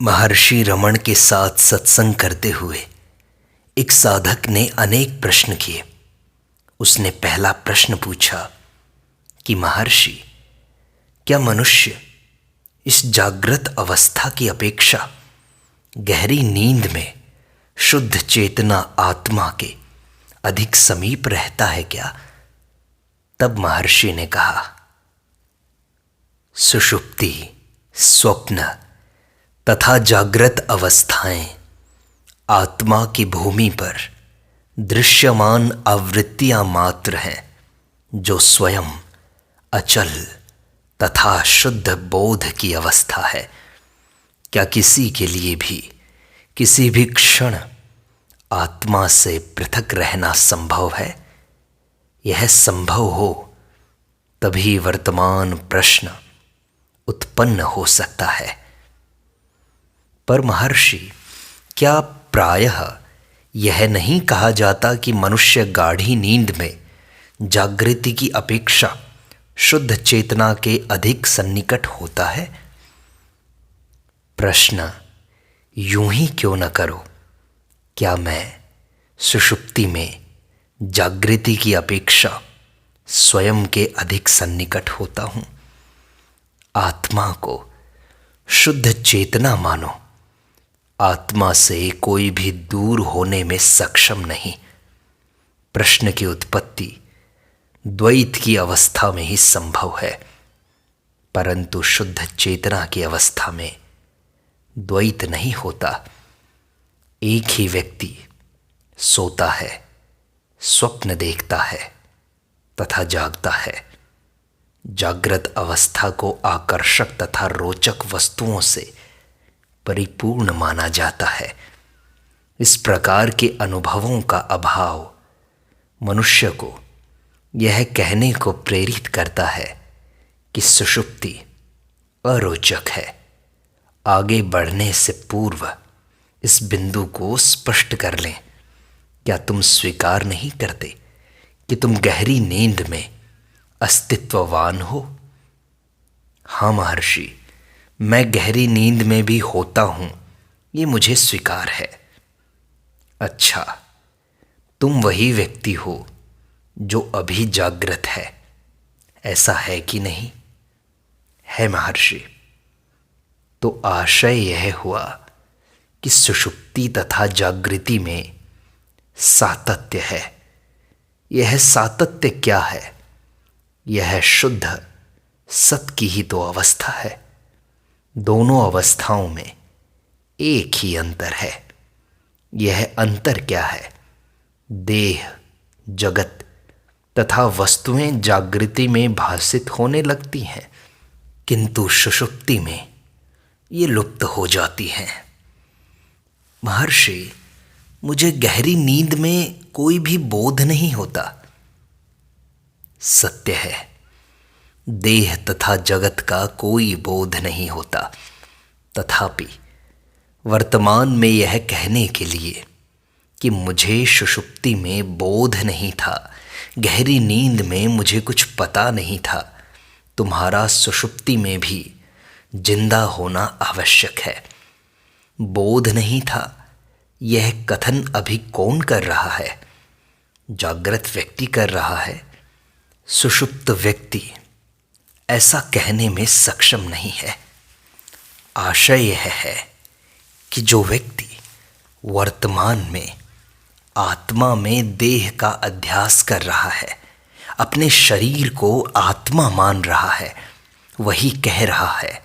महर्षि रमण के साथ सत्संग करते हुए एक साधक ने अनेक प्रश्न किए। उसने पहला प्रश्न पूछा कि महर्षि, क्या मनुष्य इस जागृत अवस्था की अपेक्षा गहरी नींद में शुद्ध चेतना आत्मा के अधिक समीप रहता है क्या? तब महर्षि ने कहा, सुषुप्ति, स्वप्न तथा जागृत अवस्थाएं आत्मा की भूमि पर दृश्यमान आवृत्तियां मात्र हैं, जो स्वयं अचल तथा शुद्ध बोध की अवस्था है। क्या किसी के लिए भी किसी भी क्षण आत्मा से पृथक रहना संभव है? यह संभव हो तभी वर्तमान प्रश्न उत्पन्न हो सकता है। पर महर्षि, क्या प्रायः यह नहीं कहा जाता कि मनुष्य गाढ़ी नींद में जागृति की अपेक्षा शुद्ध चेतना के अधिक सन्निकट होता है? प्रश्न यूं ही क्यों न करो, क्या मैं सुषुप्ति में जागृति की अपेक्षा स्वयं के अधिक सन्निकट होता हूं? आत्मा को शुद्ध चेतना मानो। आत्मा से कोई भी दूर होने में सक्षम नहीं। प्रश्न की उत्पत्ति द्वैत की अवस्था में ही संभव है, परंतु शुद्ध चेतना की अवस्था में द्वैत नहीं होता। एक ही व्यक्ति सोता है, स्वप्न देखता है तथा जागता है। जागृत अवस्था को आकर्षक तथा रोचक वस्तुओं से परिपूर्ण माना जाता है। इस प्रकार के अनुभवों का अभाव मनुष्य को यह कहने को प्रेरित करता है कि सुषुप्ति अरोचक है। आगे बढ़ने से पूर्व इस बिंदु को स्पष्ट कर लें। क्या तुम स्वीकार नहीं करते कि तुम गहरी नींद में अस्तित्ववान हो? हाँ महर्षि, मैं गहरी नींद में भी होता हूं, ये मुझे स्वीकार है। अच्छा, तुम वही व्यक्ति हो जो अभी जागृत है, ऐसा है कि नहीं? है महर्षि। तो आशय यह हुआ कि सुषुप्ति तथा जागृति में सातत्य है। यह सातत्य क्या है? यह शुद्ध सत की ही तो अवस्था है। दोनों अवस्थाओं में एक ही अंतर है। यह अंतर क्या है? देह, जगत तथा वस्तुएं जागृति में भासित होने लगती हैं, किंतु सुषुप्ति में ये लुप्त हो जाती हैं। महर्षि, मुझे गहरी नींद में कोई भी बोध नहीं होता। सत्य है, देह तथा जगत का कोई बोध नहीं होता। तथापि वर्तमान में यह कहने के लिए कि मुझे सुषुप्ति में बोध नहीं था, गहरी नींद में मुझे कुछ पता नहीं था, तुम्हारा सुषुप्ति में भी जिंदा होना आवश्यक है। बोध नहीं था, यह कथन अभी कौन कर रहा है? जागृत व्यक्ति कर रहा है। सुषुप्त व्यक्ति ऐसा कहने में सक्षम नहीं है। आशय यह है कि जो व्यक्ति वर्तमान में आत्मा में देह का अध्यास कर रहा है, अपने शरीर को आत्मा मान रहा है, वही कह रहा है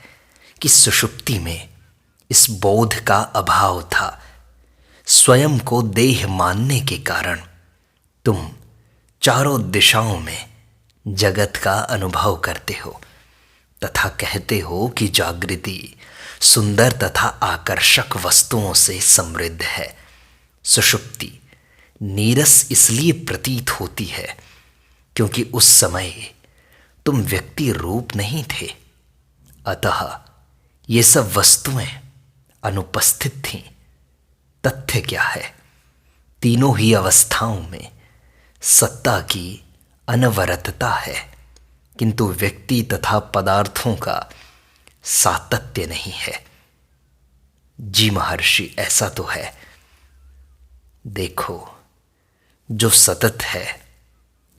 कि सुषुप्ति में इस बोध का अभाव था। स्वयं को देह मानने के कारण तुम चारों दिशाओं में जगत का अनुभव करते हो तथा कहते हो कि जागृति सुंदर तथा आकर्षक वस्तुओं से समृद्ध है। सुषुप्ति नीरस इसलिए प्रतीत होती है क्योंकि उस समय तुम व्यक्ति रूप नहीं थे, अतः ये सब वस्तुएं अनुपस्थित थीं। तथ्य क्या है? तीनों ही अवस्थाओं में सत्ता की अनवरतता है, किंतु व्यक्ति तथा पदार्थों का सातत्य नहीं है। जी महर्षि, ऐसा तो है। देखो, जो सतत है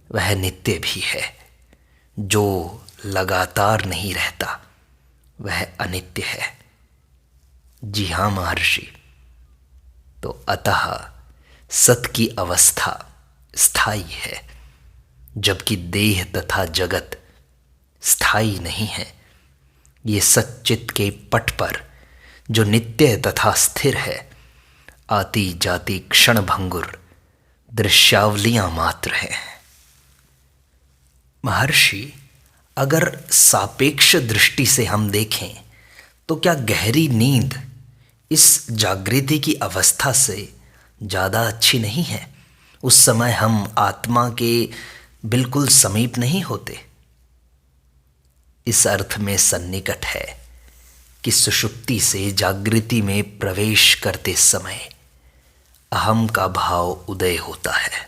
वह नित्य भी है, जो लगातार नहीं रहता वह अनित्य है। जी हाँ महर्षि, तो अतः सत की अवस्था स्थायी है, जबकि देह तथा जगत स्थायी नहीं है। ये सच्चित के पट पर जो नित्य तथा स्थिर है, आती जाती क्षण भंगुर दृश्यावलियां मात्र हैं। महर्षि, अगर सापेक्ष दृष्टि से हम देखें तो क्या गहरी नींद इस जागृति की अवस्था से ज़्यादा अच्छी नहीं है? उस समय हम आत्मा के बिल्कुल समीप नहीं होते। इस अर्थ में सन्निकट है कि सुषुप्ति से जागृति में प्रवेश करते समय अहम का भाव उदय होता है।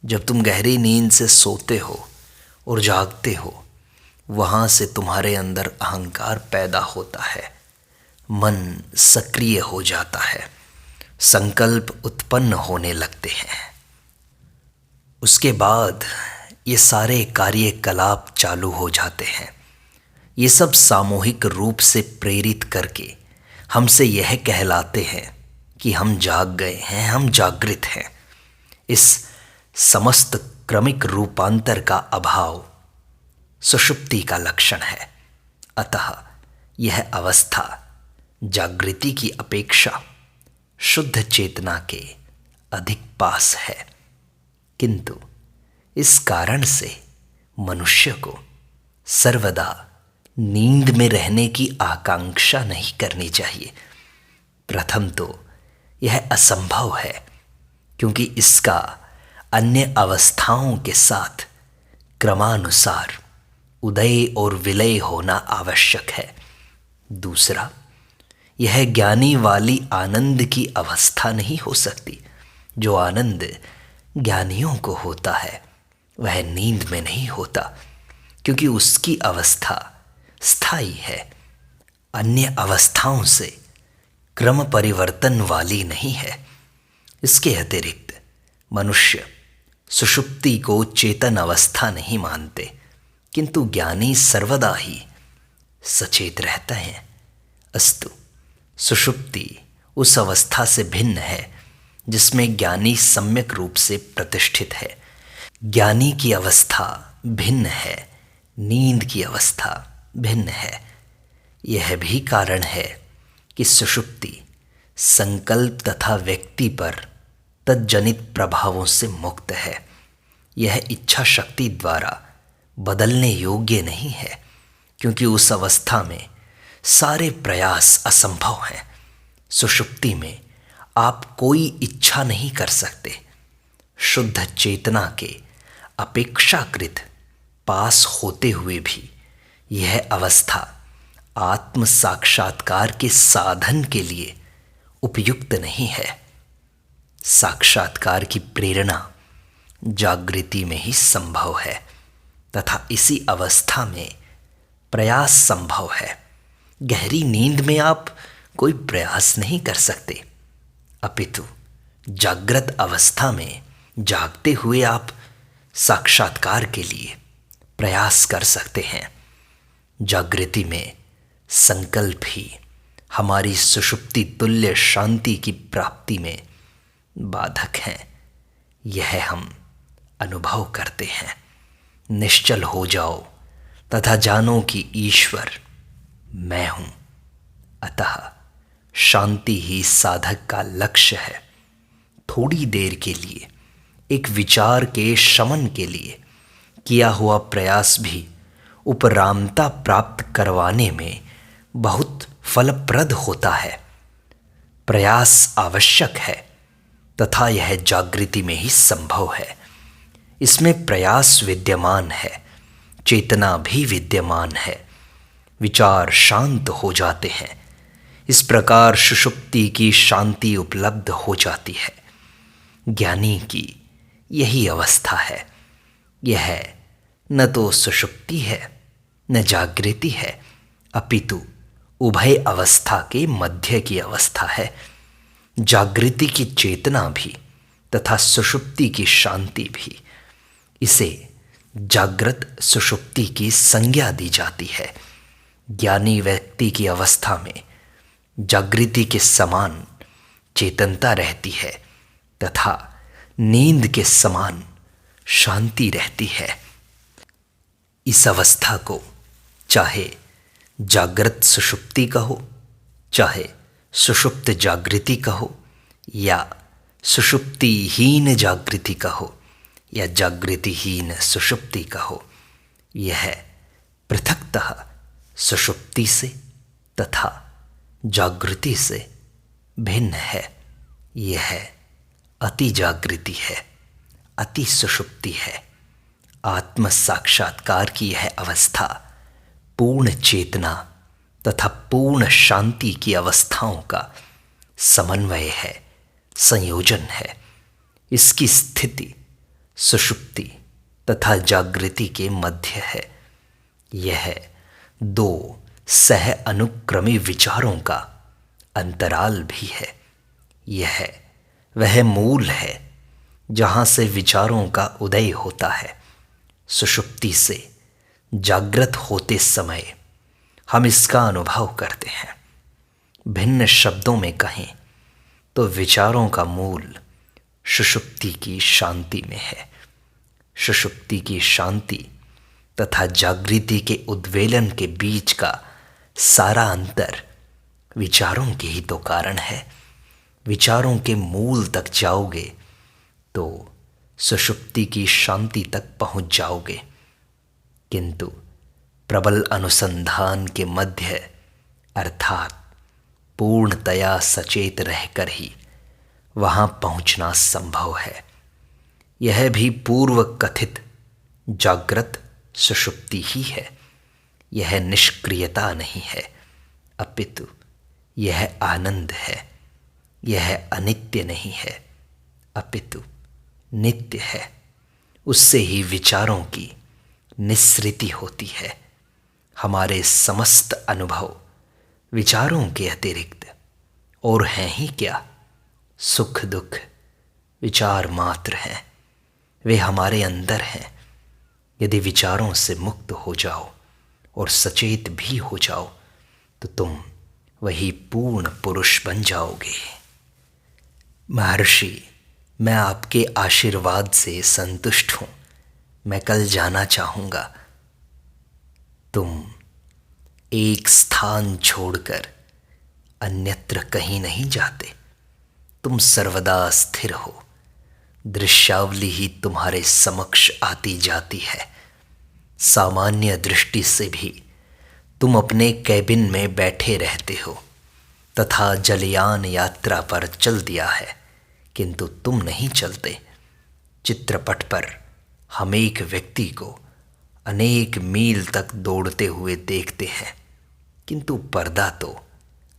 जब तुम गहरी नींद से सोते हो और जागते हो, वहाँ से तुम्हारे अंदर अहंकार पैदा होता है, मन सक्रिय हो जाता है, संकल्प उत्पन्न होने लगते हैं। उसके बाद ये सारे कार्यकलाप चालू हो जाते हैं। ये सब सामूहिक रूप से प्रेरित करके हमसे यह कहलाते हैं कि हम जाग गए हैं, हम जागृत हैं। इस समस्त क्रमिक रूपांतर का अभाव सुषुप्ति का लक्षण है। अतः यह अवस्था जागृति की अपेक्षा शुद्ध चेतना के अधिक पास है, किंतु इस कारण से मनुष्य को सर्वदा नींद में रहने की आकांक्षा नहीं करनी चाहिए। प्रथम तो यह असंभव है, क्योंकि इसका अन्य अवस्थाओं के साथ क्रमानुसार उदय और विलय होना आवश्यक है। दूसरा, यह ज्ञानी वाली आनंद की अवस्था नहीं हो सकती। जो आनंद ज्ञानियों को होता है वह नींद में नहीं होता, क्योंकि उसकी अवस्था स्थायी है, अन्य अवस्थाओं से क्रम परिवर्तन वाली नहीं है। इसके अतिरिक्त मनुष्य सुषुप्ति को चेतन अवस्था नहीं मानते, किंतु ज्ञानी सर्वदा ही सचेत रहता है। अस्तु, सुषुप्ति उस अवस्था से भिन्न है जिसमें ज्ञानी सम्यक रूप से प्रतिष्ठित है। ज्ञानी की अवस्था भिन्न है, नींद की अवस्था भिन्न है। यह भी कारण है कि सुषुप्ति संकल्प तथा व्यक्ति पर तज्जनित प्रभावों से मुक्त है। यह इच्छा शक्ति द्वारा बदलने योग्य नहीं है, क्योंकि उस अवस्था में सारे प्रयास असंभव हैं। सुषुप्ति में आप कोई इच्छा नहीं कर सकते। शुद्ध चेतना के अपेक्षाकृत पास होते हुए भी यह अवस्था आत्म साक्षात्कार के साधन के लिए उपयुक्त नहीं है। साक्षात्कार की प्रेरणा जागृति में ही संभव है, तथा इसी अवस्था में प्रयास संभव है। गहरी नींद में आप कोई प्रयास नहीं कर सकते, अपितु जागृत अवस्था में जागते हुए आप साक्षात्कार के लिए प्रयास कर सकते हैं। जागृति में संकल्प ही हमारी सुषुप्ति तुल्य शांति की प्राप्ति में बाधक हैं। यह हम अनुभव करते हैं। निश्चल हो जाओ तथा जानो कि ईश्वर मैं हूं। अतः शांति ही साधक का लक्ष्य है। थोड़ी देर के लिए एक विचार के शमन के लिए किया हुआ प्रयास भी उपरामता प्राप्त करवाने में बहुत फलप्रद होता है। प्रयास आवश्यक है तथा यह जागृति में ही संभव है। इसमें प्रयास विद्यमान है, चेतना भी विद्यमान है। विचार शांत हो जाते हैं। इस प्रकार सुषुप्ति की शांति उपलब्ध हो जाती है। ज्ञानी की यही अवस्था है। यह न तो सुषुप्ति है न जागृति है, अपितु उभय अवस्था के मध्य की अवस्था है। जागृति की चेतना भी तथा सुषुप्ति की शांति भी। इसे जागृत सुषुप्ति की संज्ञा दी जाती है। ज्ञानी व्यक्ति की अवस्था में जागृति के समान चेतनता रहती है तथा नींद के समान शांति रहती है। इस अवस्था को चाहे जागृत सुषुप्ति कहो, चाहे सुषुप्त जागृति कहो, या सुषुप्तिहीन जागृति कहो, या जागृतिहीन सुषुप्ति कहो, यह पृथकतः सुषुप्ति से तथा जागृति से भिन्न है। यह अति जागृति है, अति सुषुप्ति है। आत्म साक्षात्कार की यह अवस्था पूर्ण चेतना तथा पूर्ण शांति की अवस्थाओं का समन्वय है, संयोजन है। इसकी स्थिति सुषुप्ति तथा जागृति के मध्य है। यह दो सह अनुक्रमी विचारों का अंतराल भी है। यह वह मूल है जहाँ से विचारों का उदय होता है। सुषुप्ति से जागृत होते समय हम इसका अनुभव करते हैं। भिन्न शब्दों में कहें तो विचारों का मूल सुषुप्ति की शांति में है। सुषुप्ति की शांति तथा जागृति के उद्वेलन के बीच का सारा अंतर विचारों के ही तो कारण है। विचारों के मूल तक जाओगे तो सुषुप्ति की शांति तक पहुंच जाओगे, किंतु प्रबल अनुसंधान के मध्य अर्थात पूर्णतया सचेत रहकर ही वहां पहुंचना संभव है। यह भी पूर्व कथित जागृत सुषुप्ति ही है। यह निष्क्रियता नहीं है, अपितु यह आनंद है। यह अनित्य नहीं है, अपितु नित्य है। उससे ही विचारों की निस्सृति होती है। हमारे समस्त अनुभव विचारों के अतिरिक्त और हैं ही क्या? सुख दुख विचार मात्र हैं, वे हमारे अंदर हैं। यदि विचारों से मुक्त हो जाओ और सचेत भी हो जाओ तो तुम वही पूर्ण पुरुष बन जाओगे। महर्षि, मैं आपके आशीर्वाद से संतुष्ट हूँ। मैं कल जाना चाहूँगा। तुम एक स्थान छोड़कर अन्यत्र कहीं नहीं जाते। तुम सर्वदा स्थिर हो। दृश्यावली ही तुम्हारे समक्ष आती जाती है। सामान्य दृष्टि से भी तुम अपने कैबिन में बैठे रहते हो तथा जलयान यात्रा पर चल दिया है, किंतु तुम नहीं चलते। चित्रपट पर हम एक व्यक्ति को अनेक मील तक दौड़ते हुए देखते हैं, किंतु पर्दा तो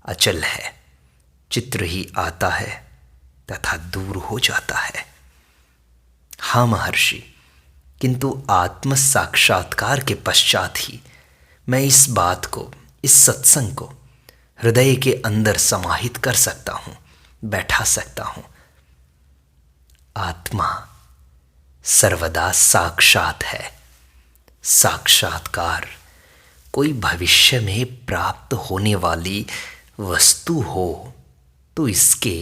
अचल है। चित्र ही आता है तथा दूर हो जाता है। हाँ महर्षि, किंतु आत्म साक्षात्कार के पश्चात ही मैं इस बात को, इस सत्संग को हृदय के अंदर समाहित कर सकता हूँ, बैठा सकता हूँ। आत्मा सर्वदा साक्षात है। साक्षात्कार कोई भविष्य में प्राप्त होने वाली वस्तु हो तो इसके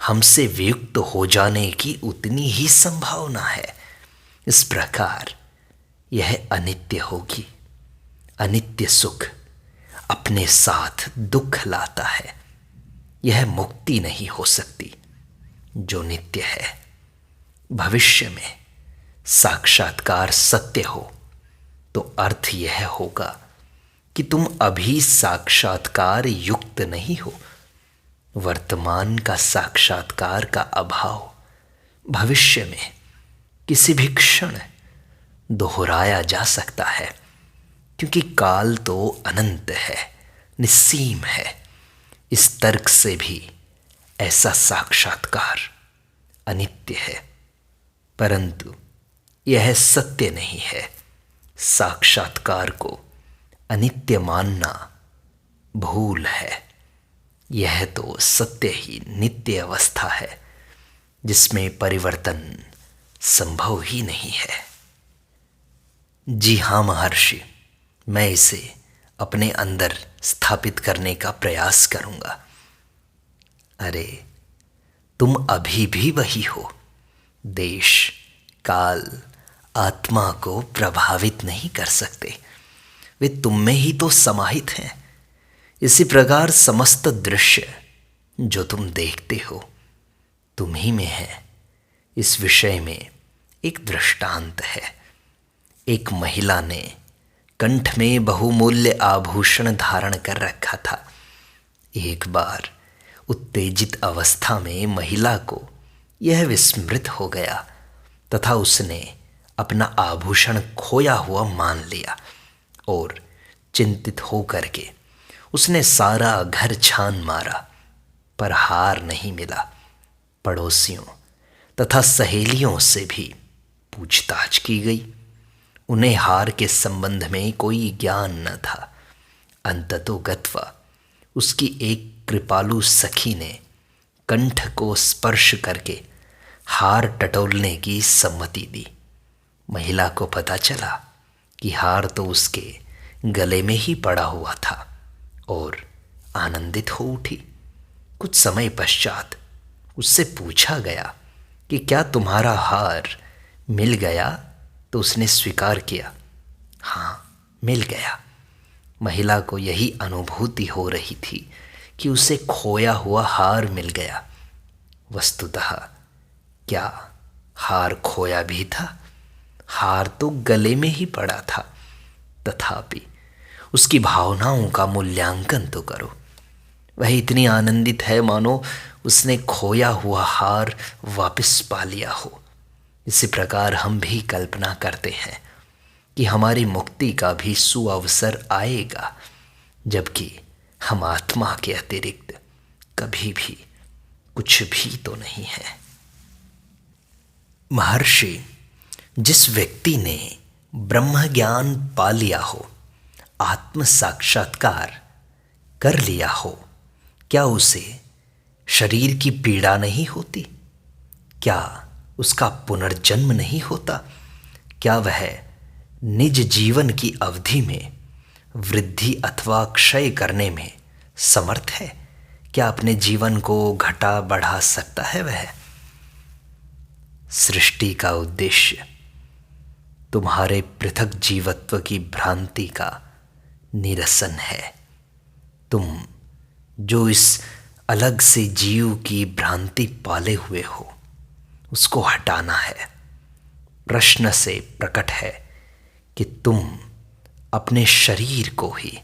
हमसे वियुक्त हो जाने की उतनी ही संभावना है। इस प्रकार यह अनित्य होगी। अनित्य सुख अपने साथ दुख लाता है। यह मुक्ति नहीं हो सकती जो नित्य है। भविष्य में साक्षात्कार सत्य हो तो अर्थ यह होगा कि तुम अभी साक्षात्कार युक्त नहीं हो। वर्तमान का साक्षात्कार का अभाव भविष्य में किसी भी क्षण दोहराया जा सकता है, क्योंकि काल तो अनंत है, निस्सीम है। इस तर्क से भी ऐसा साक्षात्कार अनित्य है, परंतु यह सत्य नहीं है। साक्षात्कार को अनित्य मानना भूल है। यह तो सत्य ही नित्य अवस्था है जिसमें परिवर्तन संभव ही नहीं है। जी हाँ महर्षि, मैं इसे अपने अंदर स्थापित करने का प्रयास करूंगा। अरे, तुम अभी भी वही हो। देश, काल, आत्मा को प्रभावित नहीं कर सकते। वे तुम में ही तो समाहित हैं। इसी प्रकार समस्त दृश्य जो तुम देखते हो तुम ही में है। इस विषय में एक दृष्टांत है। एक महिला ने कंठ में बहुमूल्य आभूषण धारण कर रखा था। एक बार उत्तेजित अवस्था में महिला को यह विस्मृत हो गया तथा उसने अपना आभूषण खोया हुआ मान लिया और चिंतित होकर के उसने सारा घर छान मारा, पर हार नहीं मिला। पड़ोसियों तथा सहेलियों से भी पूछताछ की गई। उन्हें हार के संबंध में कोई ज्ञान न था। अंततोगत्वा उसकी एक कृपालु सखी ने कंठ को स्पर्श करके हार टटोलने की सम्मति दी। महिला को पता चला कि हार तो उसके गले में ही पड़ा हुआ था और आनंदित हो उठी। कुछ समय पश्चात उससे पूछा गया कि क्या तुम्हारा हार मिल गया? तो उसने स्वीकार किया, हाँ, मिल गया। महिला को यही अनुभूति हो रही थी कि उसे खोया हुआ हार मिल गया। वस्तुतः क्या हार खोया भी था? हार तो गले में ही पड़ा था। तथापि उसकी भावनाओं का मूल्यांकन तो करो। वह इतनी आनंदित है मानो उसने खोया हुआ हार वापस पा लिया हो। इसी प्रकार हम भी कल्पना करते हैं कि हमारी मुक्ति का भी सुअवसर आएगा, जबकि हम आत्मा के अतिरिक्त कभी भी कुछ भी तो नहीं है। महर्षि, जिस व्यक्ति ने ब्रह्म ज्ञान पा लिया हो, आत्म साक्षात्कार कर लिया हो, क्या उसे शरीर की पीड़ा नहीं होती? क्या उसका पुनर्जन्म नहीं होता? क्या वह निज जीवन की अवधि में वृद्धि अथवा क्षय करने में समर्थ है? क्या अपने जीवन को घटा बढ़ा सकता है वह? सृष्टि का उद्देश्य तुम्हारे पृथक जीवत्व की भ्रांति का निरसन है। तुम जो इस अलग से जीव की भ्रांति पाले हुए हो, उसको हटाना है। प्रश्न से प्रकट है कि तुम अपने शरीर को ही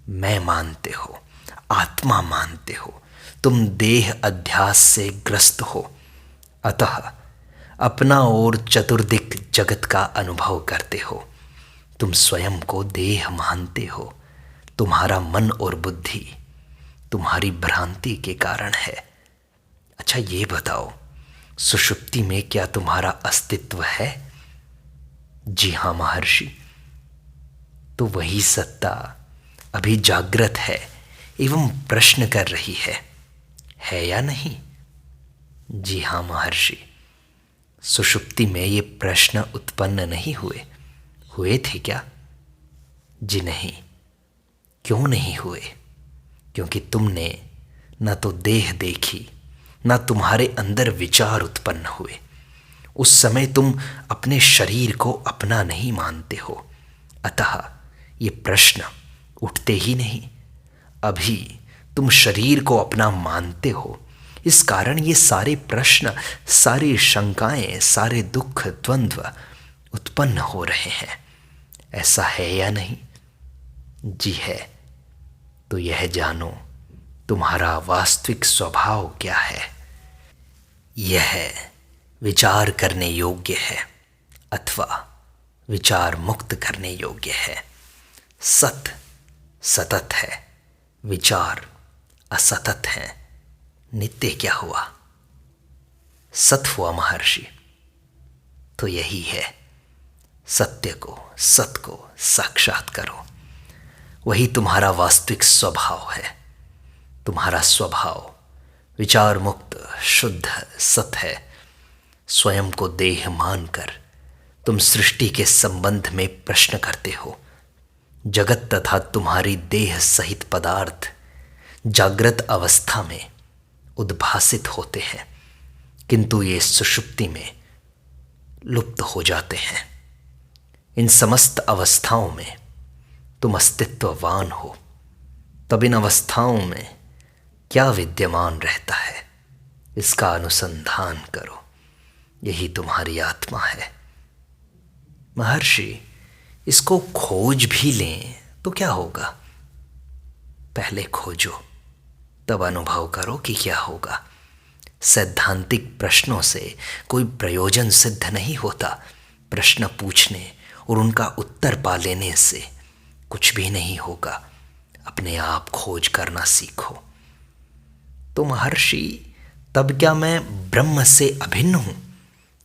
मैं मानते हो, आत्मा मानते हो। तुम देह अध्यास से ग्रस्त हो, अतः अपना और चतुर्दिक जगत का अनुभव करते हो। तुम स्वयं को देह मानते हो। तुम्हारा मन और बुद्धि तुम्हारी भ्रांति के कारण है। अच्छा, ये बताओ, सुषुप्ति में क्या तुम्हारा अस्तित्व है? जी हाँ महर्षि। तो वही सत्ता अभी जागृत है एवं प्रश्न कर रही है या नहीं? जी हाँ महर्षि। सुषुप्ति में ये प्रश्न उत्पन्न नहीं हुए थे क्या? जी नहीं। क्यों नहीं हुए? क्योंकि तुमने न तो देह देखी, न तुम्हारे अंदर विचार उत्पन्न हुए। उस समय तुम अपने शरीर को अपना नहीं मानते हो, अतः ये प्रश्न उठते ही नहीं। अभी तुम शरीर को अपना मानते हो, इस कारण ये सारे प्रश्न, सारी शंकाएं, सारे दुख, द्वंद्व उत्पन्न हो रहे हैं। ऐसा है या नहीं? जी है। तो यह जानो, तुम्हारा वास्तविक स्वभाव क्या है। यह विचार करने योग्य है अथवा विचार मुक्त करने योग्य है। सत सतत है, विचार असतत है। नित्य क्या हुआ? सत हुआ महर्षि। तो यही है, सत्य को, सत को साक्षात करो। वही तुम्हारा वास्तविक स्वभाव है। तुम्हारा स्वभाव विचार मुक्त शुद्ध सत है। स्वयं को देह मानकर तुम सृष्टि के संबंध में प्रश्न करते हो। जगत तथा तुम्हारी देह सहित पदार्थ जागृत अवस्था में उद्भासित होते हैं, किंतु ये सुषुप्ति में लुप्त हो जाते हैं। इन समस्त अवस्थाओं में तुम अस्तित्ववान हो। तब इन अवस्थाओं में क्या विद्यमान रहता है, इसका अनुसंधान करो। यही तुम्हारी आत्मा है। महर्षि, इसको खोज भी लें तो क्या होगा? पहले खोजो, तब अनुभव करो कि क्या होगा। सैद्धांतिक प्रश्नों से कोई प्रयोजन सिद्ध नहीं होता। प्रश्न पूछने और उनका उत्तर पा लेने से कुछ भी नहीं होगा। अपने आप खोज करना सीखो। तो महर्षि, तब क्या मैं ब्रह्म से अभिन्न हूं?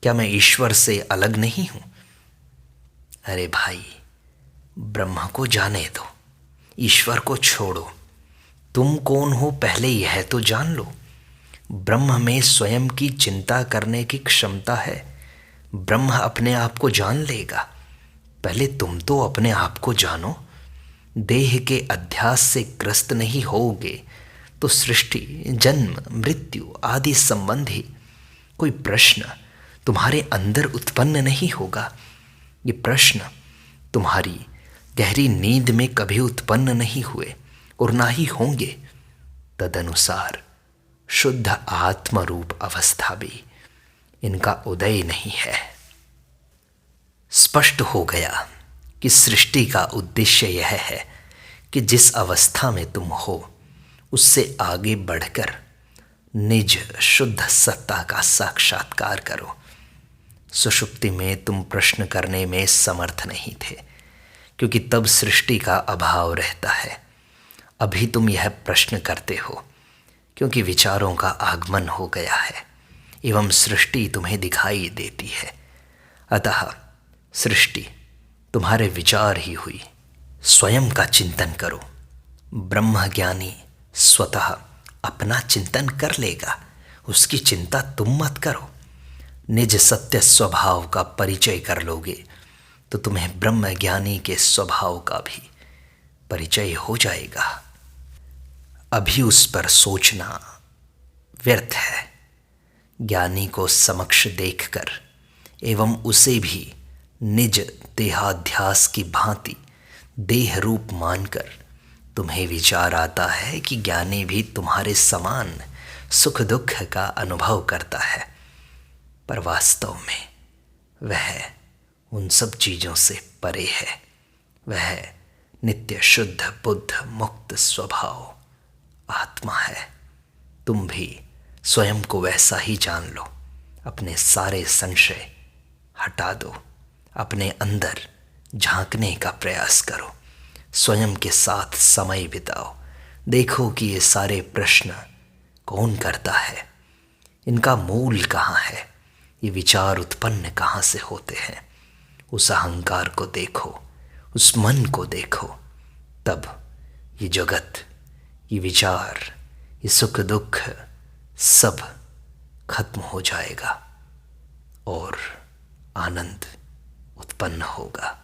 क्या मैं ईश्वर से अलग नहीं हूं? अरे भाई, ब्रह्म को जाने दो, ईश्वर को छोड़ो। तुम कौन हो पहले यह तो जान लो। ब्रह्म में स्वयं की चिंता करने की क्षमता है। ब्रह्म अपने आप को जान लेगा। पहले तुम तो अपने आप को जानो। देह के अध्यास से ग्रस्त नहीं होगे तो सृष्टि, जन्म, मृत्यु आदि संबंधी कोई प्रश्न तुम्हारे अंदर उत्पन्न नहीं होगा। ये प्रश्न तुम्हारी गहरी नींद में कभी उत्पन्न नहीं हुए और ना ही होंगे। तदनुसार शुद्ध आत्मरूप अवस्था भी इनका उदय नहीं है। स्पष्ट हो गया कि सृष्टि का उद्देश्य यह है कि जिस अवस्था में तुम हो उससे आगे बढ़कर निज शुद्ध सत्ता का साक्षात्कार करो। सुषुप्ति में तुम प्रश्न करने में समर्थ नहीं थे, क्योंकि तब सृष्टि का अभाव रहता है। अभी तुम यह प्रश्न करते हो क्योंकि विचारों का आगमन हो गया है एवं सृष्टि तुम्हें दिखाई देती है। अतः सृष्टि तुम्हारे विचार ही हुई। स्वयं का चिंतन करो। ब्रह्म ज्ञानी स्वतः अपना चिंतन कर लेगा, उसकी चिंता तुम मत करो। निज सत्य स्वभाव का परिचय कर लोगे तो तुम्हें ब्रह्म ज्ञानी के स्वभाव का भी परिचय हो जाएगा। अभी उस पर सोचना व्यर्थ है। ज्ञानी को समक्ष देखकर एवं उसे भी निज देहाध्यास की भांति देह रूप मानकर तुम्हें विचार आता है कि ज्ञानी भी तुम्हारे समान सुख दुख का अनुभव करता है, पर वास्तव में वह उन सब चीज़ों से परे है। वह नित्य शुद्ध बुद्ध मुक्त स्वभाव आत्मा है। तुम भी स्वयं को वैसा ही जान लो। अपने सारे संशय हटा दो। अपने अंदर झांकने का प्रयास करो। स्वयं के साथ समय बिताओ। देखो कि ये सारे प्रश्न कौन करता है, इनका मूल कहाँ है, ये विचार उत्पन्न कहाँ से होते हैं। उस अहंकार को देखो, उस मन को देखो। तब ये जगत, ये विचार, ये सुख दुख सब खत्म हो जाएगा और आनंद उत्पन्न होगा।